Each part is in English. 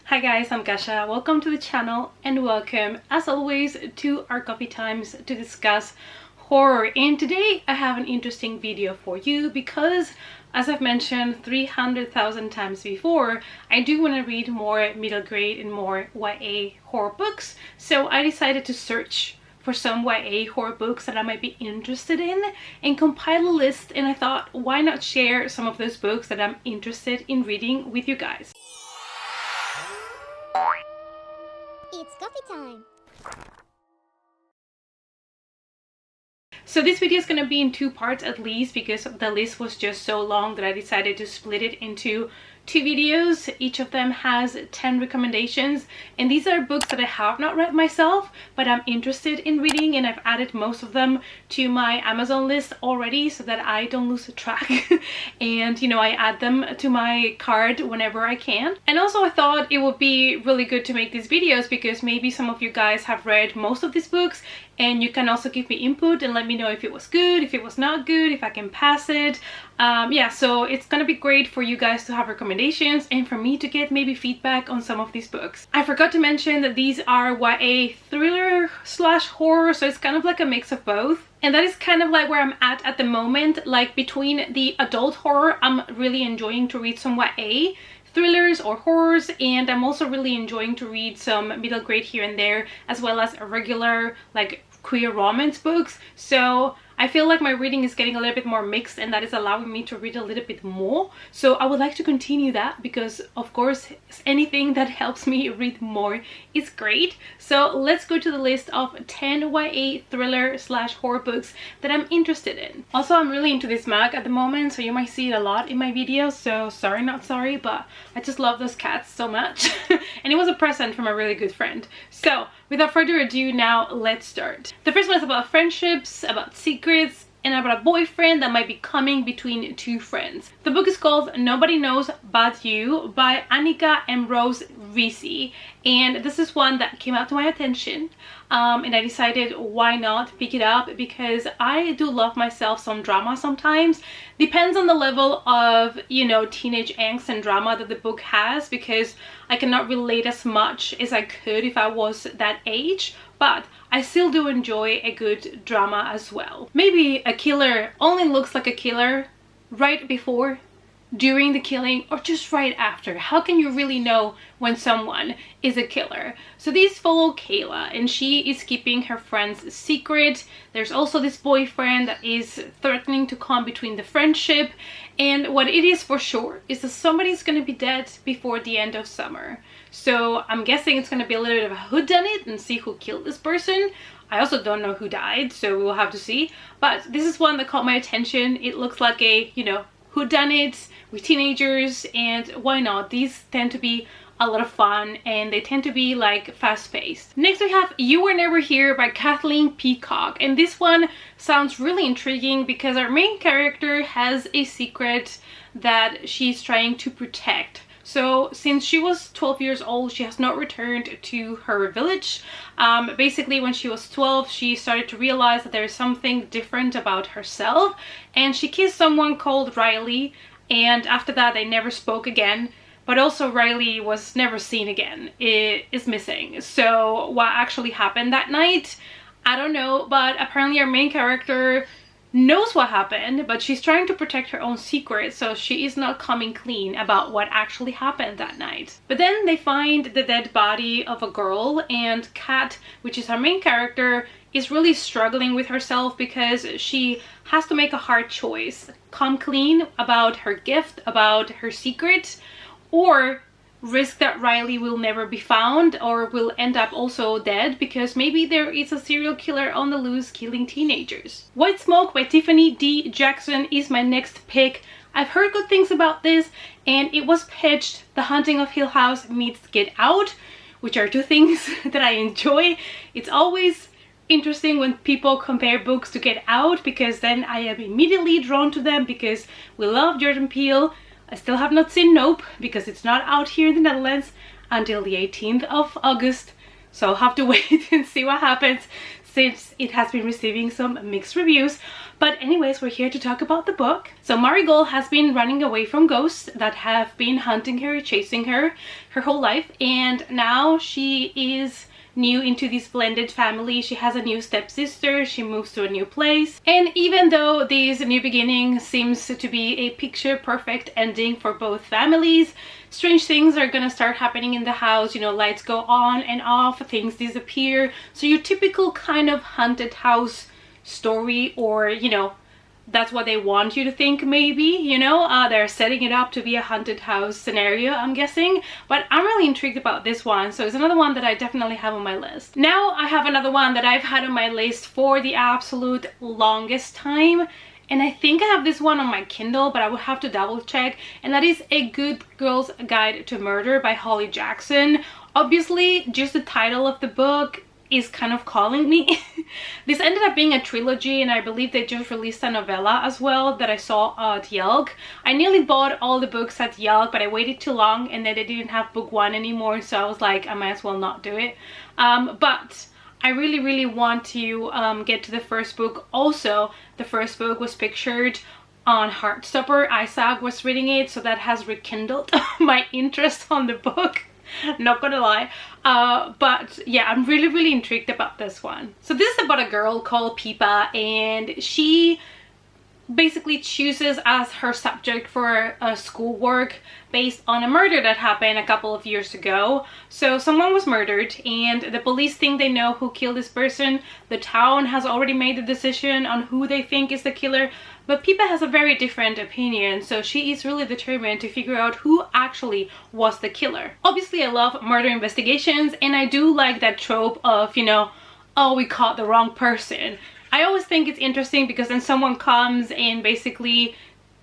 Hi guys, I'm Kasha. Welcome to the channel and welcome as always to our coffee times to discuss horror. And today I have an interesting video for you because, as I've mentioned 300,000 times before, I do want to read more middle grade and more YA horror books. So I decided to search for some YA horror books that I might be interested in and compile a list, and I thought, why not share some of those books that I'm interested in reading with you guys. It's coffee time! So this video is going to be in two parts at least, because the list was just so long that I decided to split it into two videos. Each of them has 10 recommendations, and these are books that I have not read myself but I'm interested in reading, and I've added most of them to my Amazon list already so that I don't lose track and I add them to my cart whenever I can. And also I thought it would be really good to make these videos because maybe some of you guys have read most of these books and you can also give me input and let me know if it was good, if it was not good, if I can pass it. Yeah, so it's gonna be great for you guys to have recommendations and for me to get maybe feedback on some of these books. I forgot to mention that these are YA thriller slash horror, so it's kind of like a mix of both. And that is kind of like where I'm at the moment. Like between the adult horror, I'm really enjoying to read some YA thrillers or horrors, and I'm also really enjoying to read some middle grade here and there, as well as regular like queer romance books. So I feel like my reading is getting a little bit more mixed, and that is allowing me to read a little bit more. So I would like to continue that because, of course, anything that helps me read more is great. So let's go to the list of 10 YA thriller slash horror books that I'm interested in. Also, I'm really into this mug at the moment, so you might see it a lot in my videos. So sorry, not sorry, but I just love those cats so much. And it was a present from a really good friend. So without further ado, now let's start. The first one is about friendships, about secrets, and about a boyfriend that might be coming between two friends. The book is called Nobody Knows But You by Annika and Rose Risi, and this is one that came out to my attention, and I decided why not pick it up because I do love myself some drama sometimes. Depends on the level of teenage angst and drama that the book has, because I cannot relate as much as I could if I was that age, but I still do enjoy a good drama as well. Maybe a killer only looks like a killer right before, during the killing, or just right after. How can you really know when someone is a killer? So these follow Kayla, and she is keeping her friend's secret. There's also this boyfriend that is threatening to come between the friendship, and what it is for sure is that somebody's gonna be dead before the end of summer. So I'm guessing it's gonna be a little bit of a whodunit and see who killed this person. I also don't know who died, so we'll have to see. But this is one that caught my attention. It looks like a, whodunit with teenagers, and why not? These tend to be a lot of fun, and they tend to be like fast-paced. Next we have You Were Never Here by Kathleen Peacock, and this one sounds really intriguing because our main character has a secret that she's trying to protect. So since she was 12 years old, she has not returned to her village. Basically, when she was 12, she started to realize that there is something different about herself, and she kissed someone called Riley, and after that they never spoke again. But also Riley was never seen again. It is missing. So what actually happened that night, I don't know, but apparently our main character knows what happened, but she's trying to protect her own secret, so she is not coming clean about what actually happened that night. But then they find the dead body of a girl, and Kat, which is our main character, is really struggling with herself because she has to make a hard choice. Come clean about her gift, about her secret, or risk that Riley will never be found or will end up also dead because maybe there is a serial killer on the loose killing teenagers. White Smoke by Tiffany D. Jackson is my next pick. I've heard good things about this, and it was pitched The Haunting of Hill House meets Get Out, which are two things that I enjoy. It's always interesting when people compare books to Get Out, because then I am immediately drawn to them because we love Jordan Peele. I still have not seen Nope because it's not out here in the Netherlands until the 18th of August. So I'll have to wait and see what happens since it has been receiving some mixed reviews. But anyways, we're here to talk about the book. So Marigold has been running away from ghosts that have been hunting her, chasing her whole life, and now she is new into this blended family. She has a new stepsister, she moves to a new place, and even though this new beginning seems to be a picture perfect ending for both families, strange things are gonna start happening in the house. You know, lights go on and off, things disappear. So your typical kind of haunted house story, or you know, that's what they want you to think, maybe, you know, they're setting it up to be a haunted house scenario, I'm guessing. But I'm really intrigued about this one, so it's another one that I definitely have on my list. Now I have another one that I've had on my list for the absolute longest time, and I think I have this one on my Kindle, but I will have to double check, and that is A Good Girl's Guide to Murder by Holly Jackson. Obviously, just the title of the book is kind of calling me. This ended up being a trilogy, and I believe they just released a novella as well that I saw at Yelk. I nearly bought all the books at Yelk, but I waited too long and then they didn't have book one anymore, so I was like, I might as well not do it. But I really want to get to the first book. Also, the first book was pictured on Heartstopper. Isaac was reading it, so that has rekindled my interest on the book. Not gonna lie. But yeah, I'm really intrigued about this one. So this is about a girl called Pipa, and she basically chooses as her subject for schoolwork based on a murder that happened a couple of years ago. So someone was murdered and the police think they know who killed this person. The town has already made the decision on who they think is the killer, but Pipa has a very different opinion, so she is really determined to figure out who actually was the killer. Obviously, I love murder investigations, and I do like that trope of, you know, oh, we caught the wrong person. I always think it's interesting because then someone comes and basically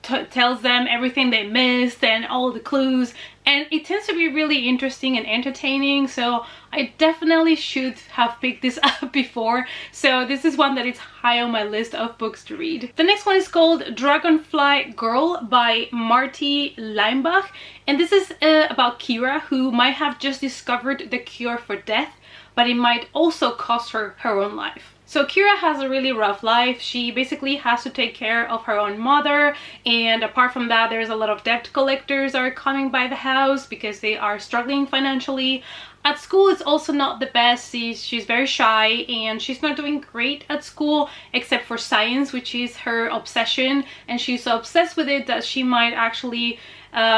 tells them everything they missed and all the clues, and it tends to be really interesting and entertaining, so I definitely should have picked this up before. So this is one that is high on my list of books to read. The next one is called Dragonfly Girl by Marty Leimbach, and this is about Kira, who might have just discovered the cure for death, but it might also cost her her own life. So Kira has a really rough life. She basically has to take care of her own mother, and apart from that, there's a lot of debt collectors are coming by the house because they are struggling financially. At school, it's also not the best. She's very shy and she's not doing great at school except for science, which is her obsession, and she's so obsessed with it that she might actually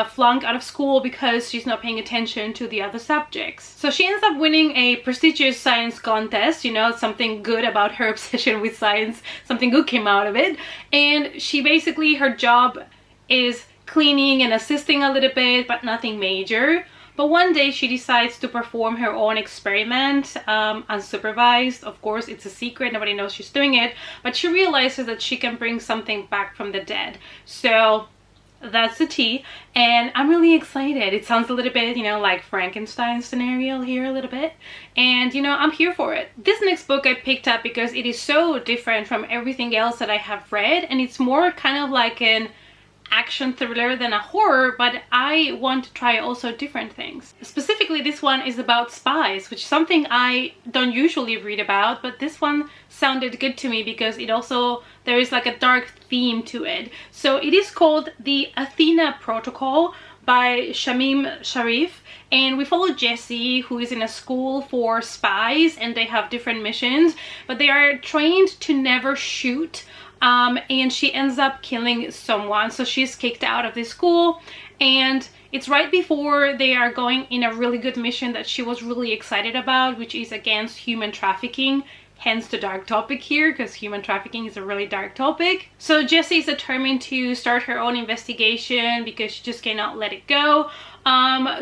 flunk out of school because she's not paying attention to the other subjects. So she ends up winning a prestigious science contest, you know, something good about her obsession with science, something good came out of it, and she basically, her job is cleaning and assisting a little bit, but nothing major. But one day she decides to perform her own experiment, unsupervised. Of course, it's a secret, nobody knows she's doing it, but she realizes that she can bring something back from the dead. So that's the tea, and I'm really excited. It sounds a little bit, you know, like Frankenstein scenario here a little bit, and you know, I'm here for it. This next book I picked up because it is so different from everything else that I have read, and it's more kind of like an action thriller than a horror, but I want to try also different things. Specifically, this one is about spies, which is something I don't usually read about, but this one sounded good to me because it also, there is like a dark theme to it. So it is called The Athena Protocol by Shamim Sharif, and we follow Jessie, who is in a school for spies, and they have different missions, but they are trained to never shoot. And she ends up killing someone, so she's kicked out of this school, and it's right before they are going in a really good mission that she was really excited about, which is against human trafficking, hence the dark topic here, because human trafficking is a really dark topic. So Jessie is determined to start her own investigation because she just cannot let it go.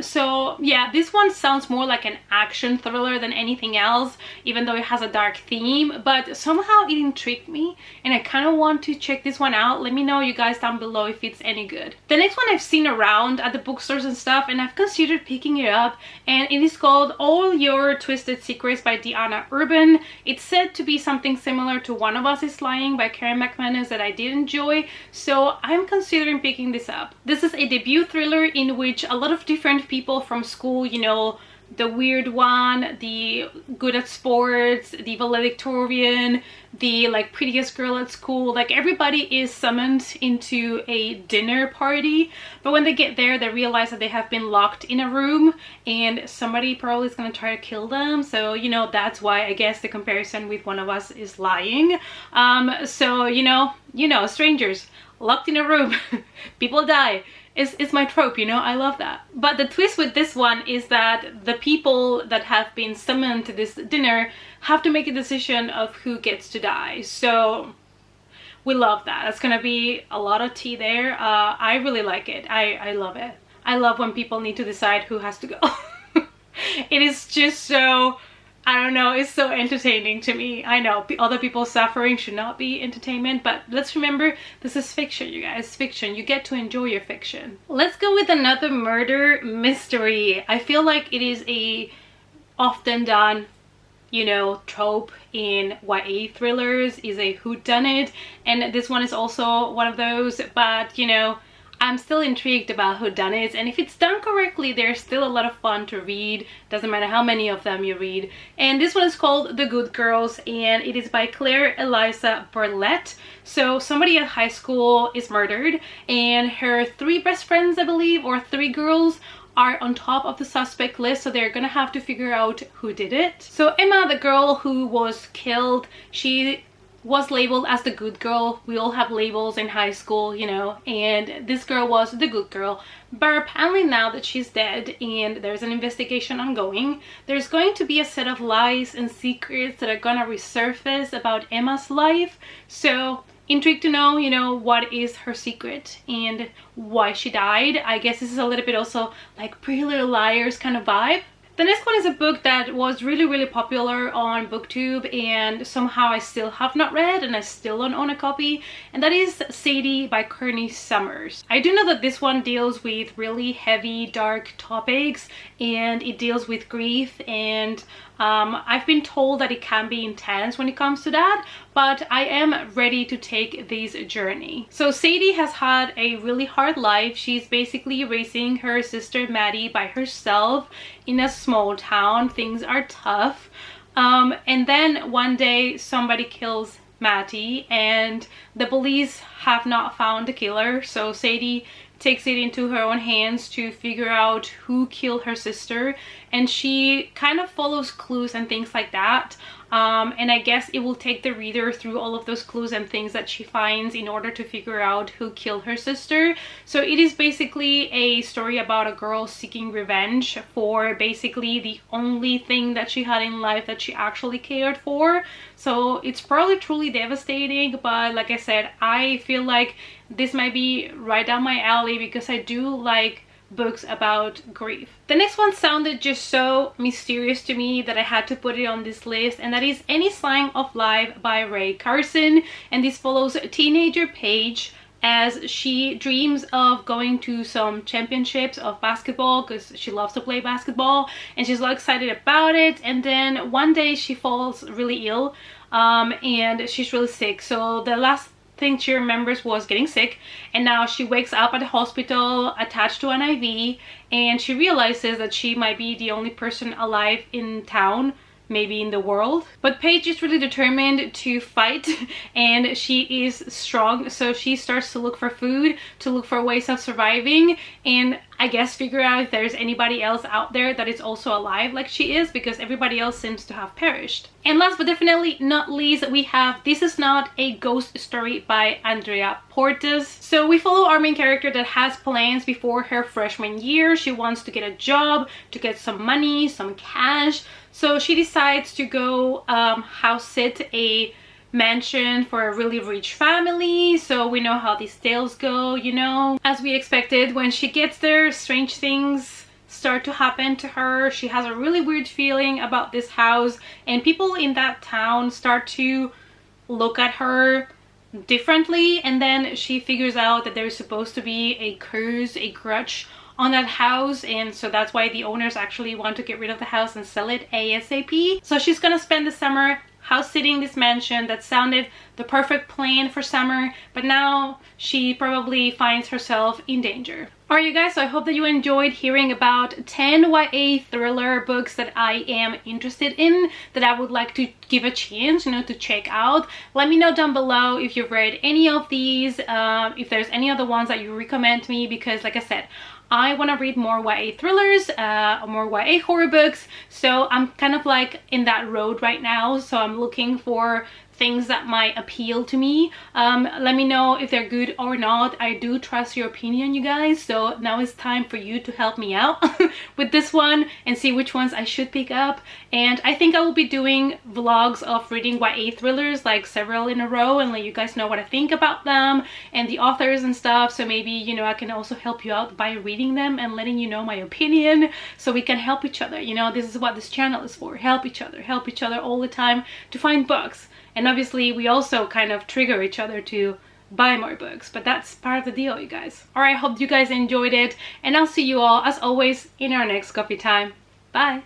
So yeah, this one sounds more like an action thriller than anything else, even though it has a dark theme, but somehow it intrigued me and I kind of want to check this one out. Let me know, you guys, down below if it's any good. The next one I've seen around at the bookstores and stuff, and I've considered picking it up, and it is called All Your Twisted Secrets by Deanna Urban. It's said to be something similar to One of Us is Lying by Karen McManus that I did enjoy, so I'm considering picking this up. This is a debut thriller in which a lot lot of different people from school, you know, the weird one, the good at sports, the valedictorian, the like prettiest girl at school. Like everybody is summoned into a dinner party, but when they get there they realize that they have been locked in a room and somebody probably is going to try to kill them. So you know, that's why I guess the comparison with One of Us is lying. So you know, strangers locked in a room, people die. It's my trope, you know, I love that. But the twist with this one is that the people that have been summoned to this dinner have to make a decision of who gets to die. So we love that. That's gonna be a lot of tea there. I really like it. I love it. I love when people need to decide who has to go. It is just so, I don't know, it's so entertaining to me. I know other people's suffering should not be entertainment, but let's remember this is fiction, you guys. Fiction. You get to enjoy your fiction. Let's go with another murder mystery. I feel like it is a often done, you know, trope in YA thrillers, is a whodunit, and this one is also one of those. But you know, I'm still intrigued about whodunits, and if it's done correctly, they're still a lot of fun to read. Doesn't matter how many of them you read. And this one is called The Good Girls, and it is by Claire Eliza Burlett. So somebody at high school is murdered, and her 3 best friends, I believe, or 3 girls, are on top of the suspect list, so they're gonna have to figure out who did it. So Emma, the girl who was killed, she was labeled as the good girl. We all have labels in high school, you know, and this girl was the good girl. But apparently now that she's dead and there's an investigation ongoing, there's going to be a set of lies and secrets that are gonna resurface about Emma's life. So intrigued to know, you know, what is her secret and why she died. I guess this is a little bit also like Pretty Little Liars kind of vibe. The next one is a book that was really popular on BookTube, and somehow I still have not read and I still don't own a copy, and that is Sadie by Kearney Summers. I do know that this one deals with really heavy, dark topics, and it deals with grief, and I've been told that it can be intense when it comes to that, but I am ready to take this journey. So Sadie has had a really hard life. She's basically raising her sister Maddie by herself in a small town. Things are tough. And then one day somebody kills Maddie and the police have not found the killer. So Sadie takes it into her own hands to figure out who killed her sister, and she kind of follows clues and things like that. And I guess it will take the reader through all of those clues and things that she finds in order to figure out who killed her sister. So it is basically a story about a girl seeking revenge for basically the only thing that she had in life that she actually cared for. So it's probably truly devastating, but like I said, I feel like this might be right down my alley because I do like books about grief. The next one sounded just so mysterious to me that I had to put it on this list, and that is Any Sign of Life by Ray Carson. And this follows teenager Paige as she dreams of going to some championships of basketball because she loves to play basketball and she's all excited about it. And then one day she falls really ill and she's really sick. So the last thing she remembers was getting sick, and now she wakes up at the hospital attached to an IV, and she realizes that she might be the only person alive in town, maybe in the world. But Paige is really determined to fight and she is strong, so she starts to look for food, to look for ways of surviving, and I guess figure out if there's anybody else out there that is also alive like she is, because everybody else seems to have perished. And last but definitely not least, we have This Is Not a Ghost Story by Andrea Portes. So we follow our main character that has plans before her freshman year. She wants to get a job, to get some money, some cash. So she decides to go house sit a mansion for a really rich family. So we know how these tales go, you know. As we expected, when she gets there, strange things start to happen to her. She has a really weird feeling about this house, and people in that town start to look at her differently, and then she figures out that there's supposed to be a curse, a grudge on that house, and so that's why the owners actually want to get rid of the house and sell it ASAP. So she's gonna spend the summer house sitting this mansion that sounded the perfect plan for summer, but now she probably finds herself in danger. Alright you guys, so I hope that you enjoyed hearing about 10 YA thriller books that I am interested in, that I would like to give a chance, you know, to check out. Let me know down below if you've read any of these, if there's any other ones that you recommend me, because like I said, I want to read more YA thrillers, more YA horror books, so I'm kind of like in that road right now, so I'm looking for things that might appeal to me. Let me know if they're good or not. I do trust your opinion, you guys, so now it's time for you to help me out with this one and see which ones I should pick up. And I think I will be doing vlogs of reading YA thrillers, like several in a row, and let you guys know what I think about them and the authors and stuff. So maybe, you know, I can also help you out by reading them and letting you know my opinion, so we can help each other. You know, this is what this channel is for. Help each other all the time to find books. And obviously we also kind of trigger each other to buy more books, but that's part of the deal, you guys. Alright, I hope you guys enjoyed it, and I'll see you all as always in our next coffee time. Bye!